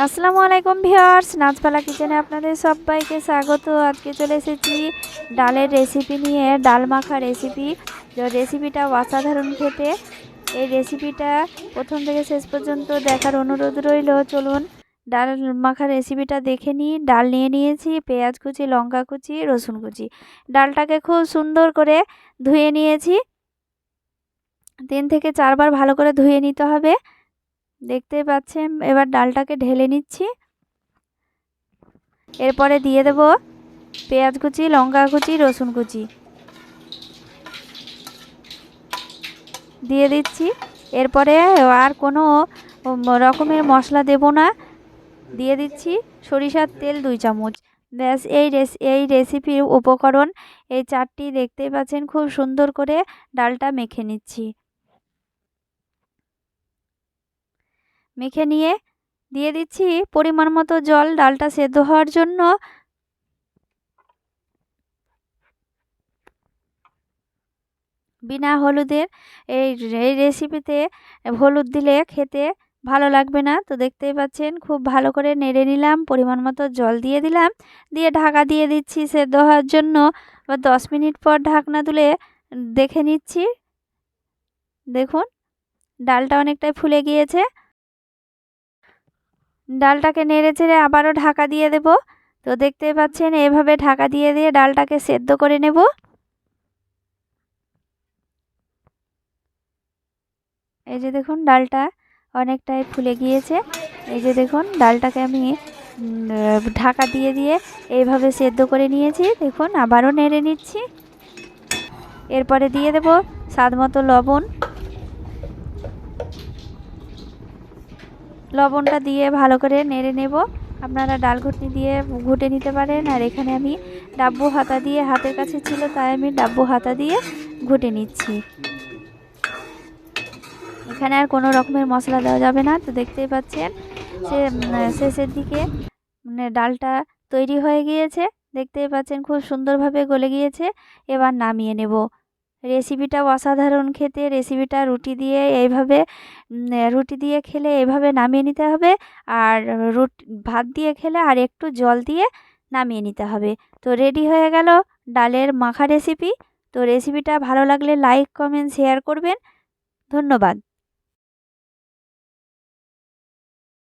আসসালামু আলাইকুম ভিউয়ার্স, নাচপালা কিচেনে আপনাদের সবাইকে স্বাগত। আজকে চলে এসেছি ডালের রেসিপি নিয়ে, ডাল মাখা রেসিপি। তো রেসিপিটা অসাধারণ খেতে। এই রেসিপিটা প্রথম থেকে শেষ পর্যন্ত দেখার অনুরোধ রইল। চলুন ডাল মাখা রেসিপিটা দেখে নিই। ডাল নিয়ে নিয়েছি, পেঁয়াজ কুচি, লঙ্কা কুচি, রসুন কুচি। ডালটাকে খুব সুন্দর করে ধুয়ে নিয়েছি। 3 থেকে 4 বার ভালো করে ধুয়ে নিতে হবে। দেখতেই পাচ্ছেন। এবার ডালটাকে ঢেলে নিচ্ছি। এরপরে দিয়ে দেব পেঁয়াজ কুচি, লঙ্কা কুচি, রসুন কুচি দিয়ে দিচ্ছি। এরপরে আর কোনো রকমের মশলা দেব না। দিয়ে দিচ্ছি সরিষার তেল 2 চামচ। ব্যাস, এই রেসিপির উপকরণ এই 4টি। দেখতেই পাচ্ছেন খুব সুন্দর করে ডালটা মেখে নিচ্ছি। মেখে নিয়ে দিয়ে দিচ্ছি পরিমাণ মতো জল ডালটা সেদ্ধ হওয়ার জন্য। বিনা হলুদের এই এই রেসিপিতে হলুদ দিলে খেতে ভালো লাগবে না। তো দেখতেই পাচ্ছেন খুব ভালো করে নেড়ে নিলাম। পরিমাণ মতো জল দিয়ে দিলাম, দিয়ে ঢাকা দিয়ে দিচ্ছি সেদ্ধ হওয়ার জন্য। এবার 10 মিনিট পর ঢাকনা তুলে দেখে নিচ্ছি। দেখুন ডালটা অনেকটাই ফুলে গিয়েছে। ডালটাকে নেড়ে চেড়ে আবারও ঢাকা দিয়ে দেব। তো দেখতেই পাচ্ছেন এভাবে ঢাকা দিয়ে দিয়ে ডালটাকে সেদ্ধ করে নেব। এই যে দেখুন ডালটা অনেকটাই ফুলে গিয়েছে। এই যে দেখুন ডালটাকে আমি ঢাকা দিয়ে দিয়ে এইভাবে সেদ্ধ করে নিয়েছি। দেখুন আবারও নেড়ে নিচ্ছি। এরপরে দিয়ে দেব স্বাদ মতো লবণ। লবণটা দিয়ে ভালো করে নেড়ে নেব। আপনারা ডাল ঘুটনি দিয়ে ঘুটে নিতে পারেন, আর এখানে আমি ডাব্বু হাতা দিয়ে, হাতের কাছে ছিল তাই আমি ডাব্বু হাতা দিয়ে ঘুটে নিচ্ছি। এখানে আর কোনো রকমের মশলা দেওয়া যাবে না। তো দেখতেই পাচ্ছেন শেষের দিকে ডালটা তৈরি হয়ে গিয়েছে। দেখতেই পাচ্ছেন খুব সুন্দরভাবে গলে গিয়েছে। এবার নামিয়ে নেব। রেসিপিটা অসাধারণ খেতে। রেসিপিটা রুটি দিয়ে খেলে এভাবে নামিয়ে নিতে হবে, আর ভাত দিয়ে খেলে আর একটু জল দিয়ে নামিয়ে নিতে হবে। তো রেডি হয়ে গেল ডালের মাখা রেসিপি। তো রেসিপিটা ভালো লাগলে লাইক, কমেন্ট, শেয়ার করবেন। ধন্যবাদ।